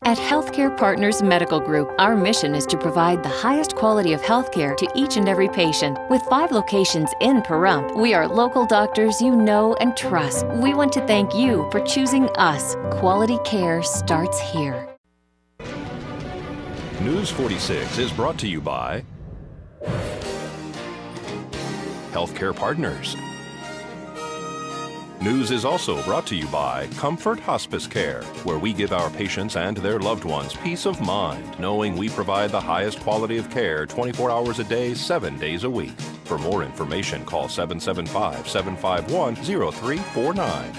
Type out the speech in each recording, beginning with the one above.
At Healthcare Partners Medical Group, our mission is to provide the highest quality of healthcare to each and every patient. With 5 locations in Pahrump, we are local doctors you know and trust. We want to thank you for choosing us. Quality care starts here. News 46 is brought to you by Healthcare Partners. News is also brought to you by Comfort Hospice Care, where we give our patients and their loved ones peace of mind, knowing we provide the highest quality of care 24 hours a day, 7 days a week. For more information, call 775-751-0349.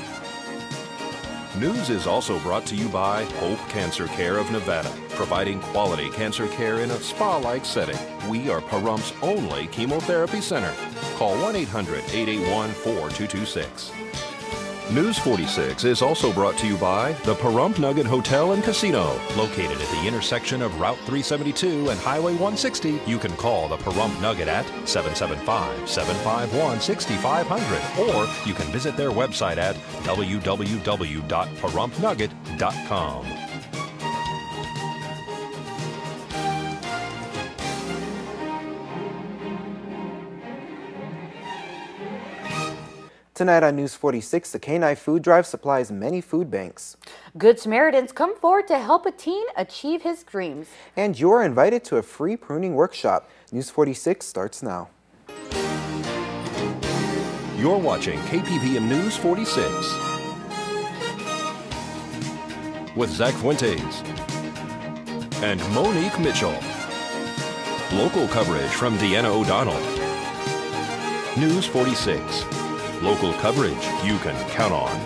News is also brought to you by Hope Cancer Care of Nevada, providing quality cancer care in a spa-like setting. We are Pahrump's only chemotherapy center. Call 1-800-881-4226. News 46 is also brought to you by the Pahrump Nugget Hotel and Casino. Located at the intersection of Route 372 and Highway 160, you can call the Pahrump Nugget at 775-751-6500, or you can visit their website at www.pahrumpnugget.com. Tonight on News 46, the K9 Food Drive supplies many food banks. Good Samaritans come forward to help a teen achieve his dreams. And you're invited to a free pruning workshop. News 46 starts now. You're watching KPVM News 46 with Zach Fuentes and Monique Mitchell. Local coverage from Deanna O'Donnell. News 46. Local coverage you can count on.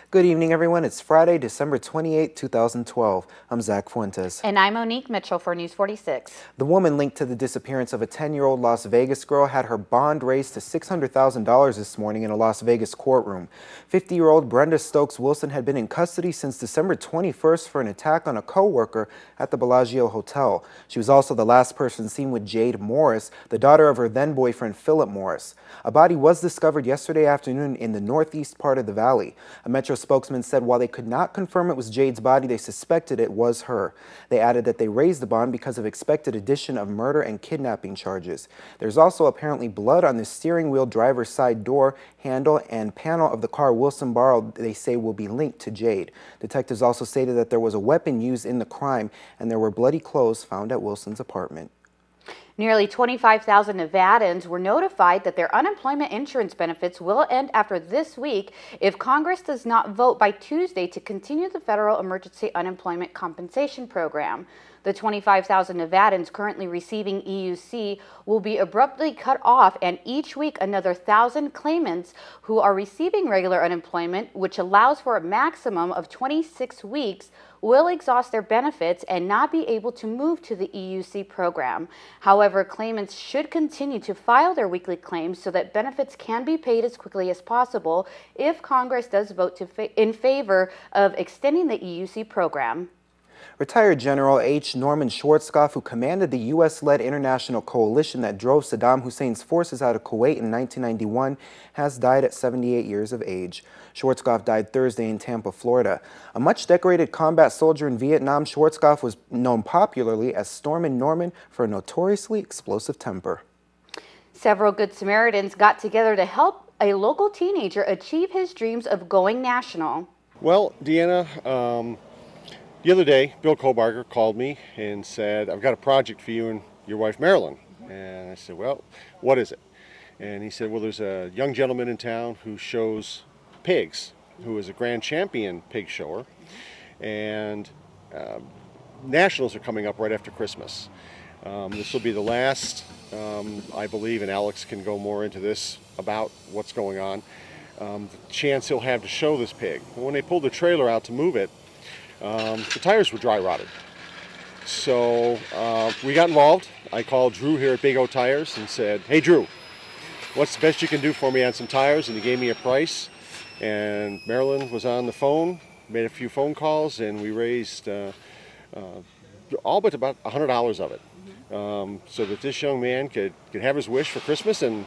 Good evening, everyone. It's Friday, December 28, 2012. I'm Zach Fuentes. And I'm Monique Mitchell for News 46. The woman linked to the disappearance of a 10-year-old Las Vegas girl had her bond raised to $600,000 this morning in a Las Vegas courtroom. 50-year-old Brenda Stokes Wilson had been in custody since December 21st for an attack on a co-worker at the Bellagio Hotel. She was also the last person seen with Jade Morris, the daughter of her then-boyfriend Philip Morris. A body was discovered yesterday afternoon in the northeast part of the valley. A Metro spokesman said while they could not confirm it was Jade's body, they suspected it was her. They added that they raised the bond because of expected addition of murder and kidnapping charges. There's also apparently blood on the steering wheel, driver's side door, handle, and panel of the car Wilson borrowed. They say will be linked to Jade. Detectives also stated that there was a weapon used in the crime and there were bloody clothes found at Wilson's apartment. Nearly 25,000 Nevadans were notified that their unemployment insurance benefits will end after this week if Congress does not vote by Tuesday to continue the federal emergency unemployment compensation program. The 25,000 Nevadans currently receiving EUC will be abruptly cut off, and each week another 1,000 claimants who are receiving regular unemployment, which allows for a maximum of 26 weeks, will exhaust their benefits and not be able to move to the EUC program. However, claimants should continue to file their weekly claims so that benefits can be paid as quickly as possible if Congress does vote in favor of extending the EUC program. Retired General H. Norman Schwarzkopf, who commanded the U.S.-led international coalition that drove Saddam Hussein's forces out of Kuwait in 1991, has died at 78 years of age. Schwarzkopf died Thursday in Tampa, Florida. A much-decorated combat soldier in Vietnam, Schwarzkopf was known popularly as Stormin' Norman for a notoriously explosive temper. Several Good Samaritans got together to help a local teenager achieve his dreams of going national. Well, Deanna, the other day, Bill Kobarger called me and said, I've got a project for you and your wife, Marilyn. And I said, well, what is it? And he said, well, there's a young gentleman in town who shows pigs, who is a grand champion pig shower. And nationals are coming up right after Christmas. This will be the last, I believe, and Alex can go more into this about what's going on, the chance he'll have to show this pig. When they pulled the trailer out to move it, the tires were dry rotted. So we got involved. I called Drew here at Big O Tires and said, hey Drew, what's the best you can do for me on some tires? And he gave me a price. And Marilyn was on the phone, made a few phone calls, and we raised all but about $100 of it, so that this young man could have his wish for Christmas and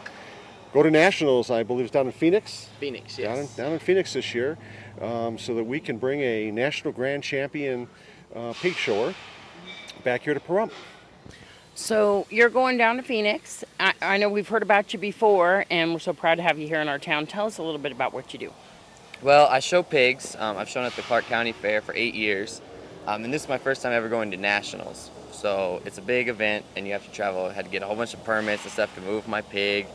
go to nationals. I believe it's down in Phoenix. Phoenix, yes. Down in Phoenix this year, so that we can bring a national grand champion pig shower back here to Pahrump. So you're going down to Phoenix. I know we've heard about you before, and we're so proud to have you here in our town. Tell us a little bit about what you do. Well, I show pigs. I've shown at the Clark County Fair for 8 years, and this is my first time ever going to nationals. So it's a big event, and you have to travel. I had to get a whole bunch of permits and stuff to move my pig,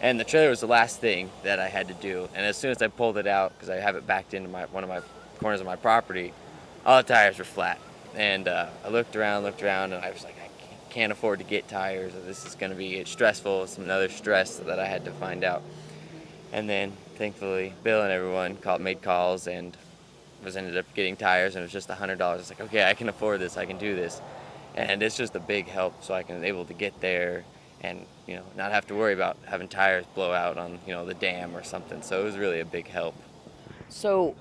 and the trailer was the last thing that I had to do. And as soon as I pulled it out, because I have it backed into one of my corners of my property, all the tires were flat. And I looked around, and I was like, I can't afford to get tires. This is going to be stressful. It's another stress that I had to find out. And then, thankfully, Bill and everyone made calls and ended up getting tires, and it was just $100. It's like, okay, I can afford this. I can do this. And it's just a big help, so I can able to get there and not have to worry about having tires blow out on the dam or something. So it was really a big help. So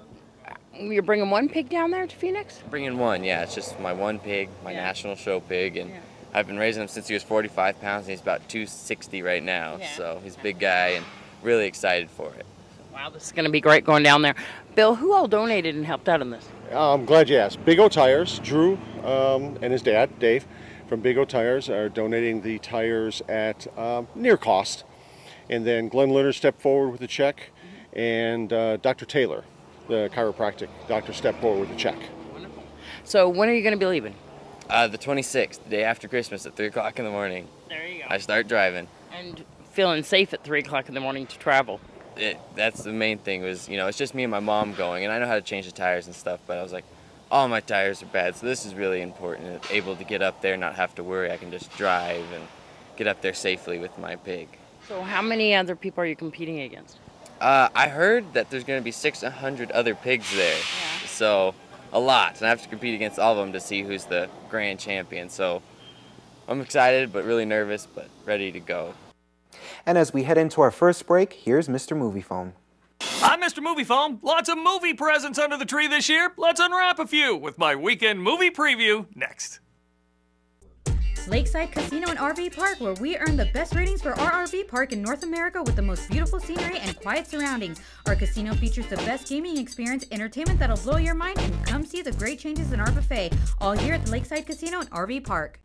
you're bringing one pig down there to Phoenix? Bringing one, yeah. It's just my one pig, my national show pig, and I've been raising him since he was 45 pounds, and he's about 260 right now. Yeah. So he's a big guy and really excited for it. Wow, this is going to be great going down there. Bill, who all donated and helped out in this? I'm glad you asked. Big O Tires, Drew and his dad, Dave, from Big O Tires are donating the tires at near cost. And then Glenn Leonard stepped forward with a check, and Dr. Taylor, the chiropractic doctor, stepped forward with a check. Wonderful. So when are you going to be leaving? The 26th, the day after Christmas at 3 o'clock in the morning. There you go. I start driving. And feeling safe at 3 o'clock in the morning to travel. That's the main thing was, it's just me and my mom going, and I know how to change the tires and stuff, but I was like, all my tires are bad, so this is really important, able to get up there, not have to worry. I can just drive and get up there safely with my pig. So how many other people are you competing against? I heard that there's going to be 600 other pigs there, so a lot, and I have to compete against all of them to see who's the grand champion. So I'm excited, but really nervous, but ready to go. And as we head into our first break, here's Mr. Movie Phone. I'm Mr. Movie Phone. Lots of movie presents under the tree this year. Let's unwrap a few with my weekend movie preview next. Lakeside Casino and RV Park, where we earn the best ratings for our RV park in North America with the most beautiful scenery and quiet surroundings. Our casino features the best gaming experience, entertainment that'll blow your mind, and come see the great changes in our buffet, all here at the Lakeside Casino and RV Park.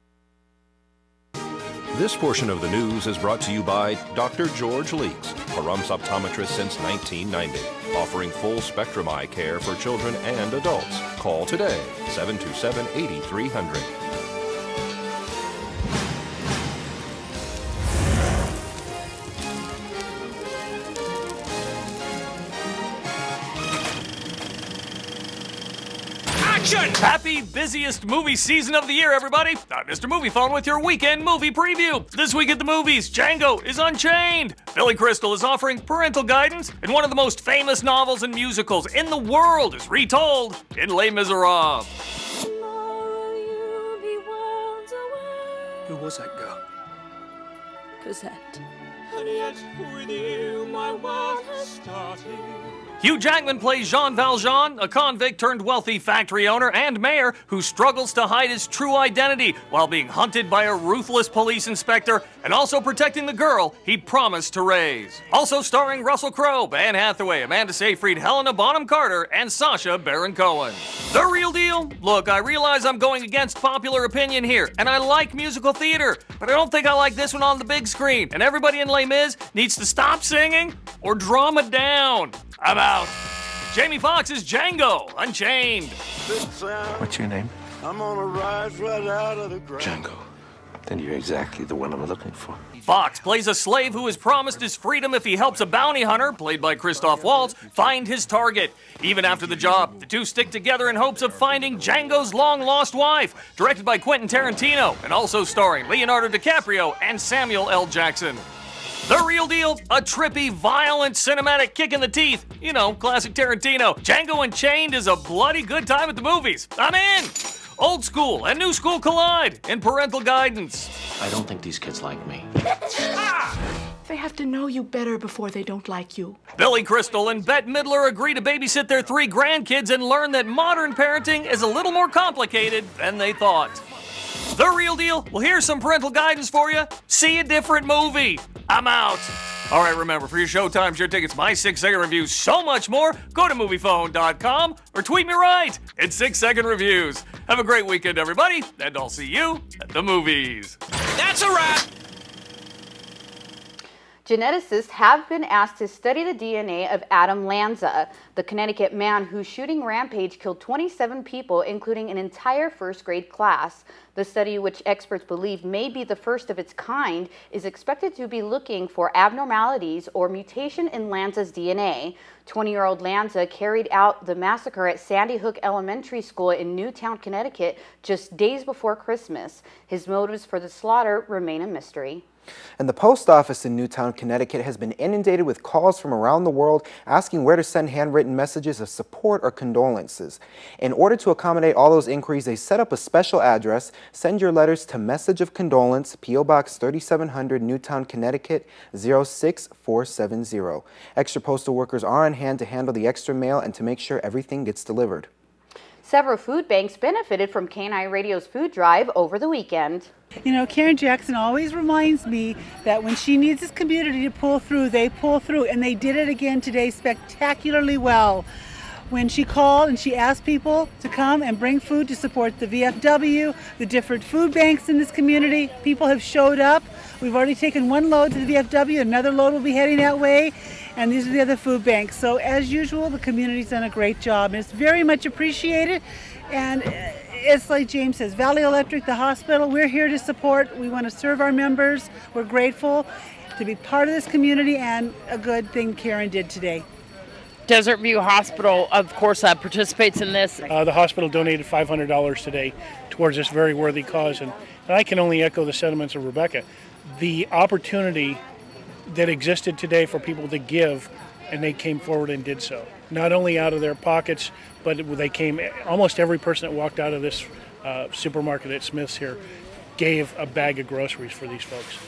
This portion of the news is brought to you by Dr. George Leeks, Pahrumps optometrist since 1990, offering full spectrum eye care for children and adults. Call today, 727-8300. Happy busiest movie season of the year, everybody! I'm Mr. Movie Phone with your weekend movie preview. This week at the movies, Django is Unchained. Billy Crystal is offering parental guidance, and one of the most famous novels and musicals in the world is retold in Les Miserables. Who was that girl? Cosette. And yet with you my world has started. Hugh Jackman plays Jean Valjean, a convict turned wealthy factory owner and mayor who struggles to hide his true identity while being hunted by a ruthless police inspector and also protecting the girl he promised to raise. Also starring Russell Crowe, Anne Hathaway, Amanda Seyfried, Helena Bonham Carter, and Sacha Baron Cohen. The Real Deal? Look, I realize I'm going against popular opinion here, and I like musical theater, but I don't think I like this one on the big screen, and everybody in Les Mis needs to stop singing or drum it down. I'm out. Jamie Foxx's Django Unchained. What's your name? I'm on a rise right out of the ground. Django. Then you're exactly the one I'm looking for. Fox plays a slave who is promised his freedom if he helps a bounty hunter, played by Christoph Waltz, find his target. Even after the job, the two stick together in hopes of finding Django's long-lost wife. Directed by Quentin Tarantino, and also starring Leonardo DiCaprio and Samuel L. Jackson. The Real Deal? A trippy, violent, cinematic kick in the teeth. You know, classic Tarantino. Django Unchained is a bloody good time at the movies. I'm in! Old school and new school collide in parental guidance. I don't think these kids like me. They have to know you better before they don't like you. Billy Crystal and Bette Midler agree to babysit their 3 grandkids and learn that modern parenting is a little more complicated than they thought. The Real Deal? Well, here's some parental guidance for you. See a different movie. I'm out. All right, remember, for your showtimes, your tickets, my 6-second reviews, so much more, go to MoviePhone.com or tweet me right at 6-Second Reviews. Have a great weekend, everybody, and I'll see you at the movies. That's a wrap. Geneticists have been asked to study the DNA of Adam Lanza, the Connecticut man whose shooting rampage killed 27 people, including an entire first-grade class. The study, which experts believe may be the first of its kind, is expected to be looking for abnormalities or mutation in Lanza's DNA. 20-year-old Lanza carried out the massacre at Sandy Hook Elementary School in Newtown, Connecticut, just days before Christmas. His motives for the slaughter remain a mystery. And the post office in Newtown, Connecticut has been inundated with calls from around the world asking where to send handwritten messages of support or condolences. In order to accommodate all those inquiries, they set up a special address. Send your letters to Message of Condolence, P.O. Box 3700, Newtown, Connecticut 06470. Extra postal workers are on hand to handle the extra mail and to make sure everything gets delivered. Several food banks benefited from KNI Radio's food drive over the weekend. You know, Karen Jackson always reminds me that when she needs this community to pull through, they pull through, and they did it again today spectacularly well. When she called and she asked people to come and bring food to support the VFW, the different food banks in this community, people have showed up. We've already taken 1 load to the VFW, another load will be heading that way, and these are the other food banks. So as usual, the community's done a great job, and it's very much appreciated. And it's like James says, Valley Electric, the hospital, we're here to support. We want to serve our members. We're grateful to be part of this community, and a good thing Karen did today. Desert View Hospital, of course, participates in this. The hospital donated $500 today towards this very worthy cause, and I can only echo the sentiments of Rebecca. The opportunity that existed today for people to give, and they came forward and did so. Not only out of their pockets, but they came, almost every person that walked out of this supermarket at Smith's here gave a bag of groceries for these folks.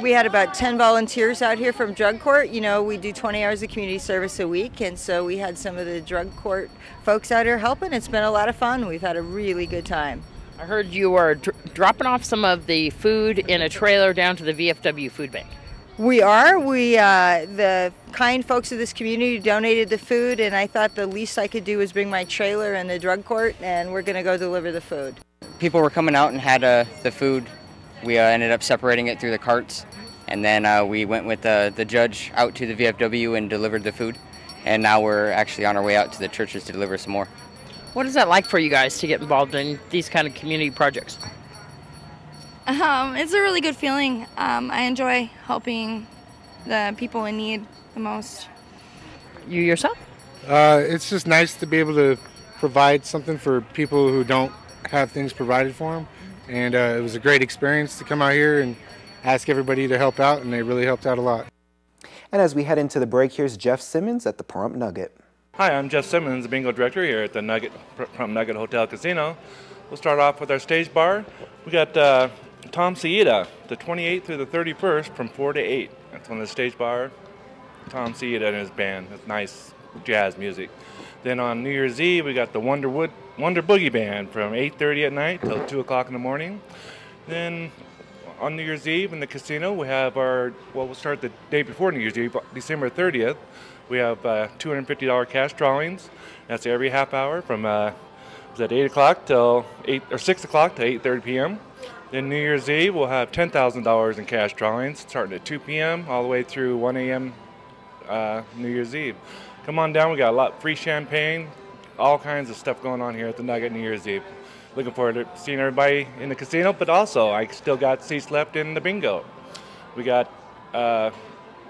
We had about 10 volunteers out here from drug court. You know, we do 20 hours of community service a week, and so we had some of the drug court folks out here helping. It's been a lot of fun. We've had a really good time. I heard you are dropping off some of the food in a trailer down to the VFW food bank. We are. The kind folks of this community donated the food, and I thought the least I could do was bring my trailer in the drug court, and we're going to go deliver the food. People were coming out and had the food. We ended up separating it through the carts, and then we went with the judge out to the VFW and delivered the food, and now we're actually on our way out to the churches to deliver some more. What is that like for you guys to get involved in these kind of community projects? It's a really good feeling. I enjoy helping the people in need the most. You yourself? It's just nice to be able to provide something for people who don't have things provided for them. And it was a great experience to come out here and ask everybody to help out, and they really helped out a lot. And as we head into the break, here's Jeff Simmons at the Pahrump Nugget. Hi, I'm Jeff Simmons, the bingo director here at the Pahrump Nugget Hotel Casino. We'll start off with our stage bar. We got Tom Sieta, the 28th through the 31st from 4 to 8. That's on the stage bar. Tom Sieta and his band. That's nice jazz music. Then on New Year's Eve, we got the Wonder Boogie Band from 8:30 at night till 2 o'clock in the morning. Then on New Year's Eve in the casino, we have we'll start the day before New Year's Eve, December 30th. We have $250 cash drawings. That's every half hour from 8 o'clock till 6 o'clock to 8:30 p.m. Then New Year's Eve, we'll have $10,000 in cash drawings starting at 2 p.m. all the way through 1 a.m. New Year's Eve. Come on down, we got a lot free champagne, all kinds of stuff going on here at the Nugget New Year's Eve. Looking forward to seeing everybody in the casino, but also I still got seats left in the bingo. We got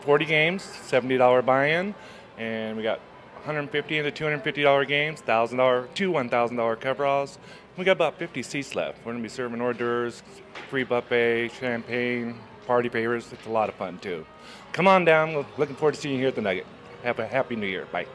40 games, $70 buy-in, and we got $150 into $250 games, two $1,000 coveralls. We got about 50 seats left. We're going to be serving hors d'oeuvres, free buffet, champagne, party favors. It's a lot of fun too. Come on down. Looking forward to seeing you here at the Nugget. Have a happy New Year. Bye.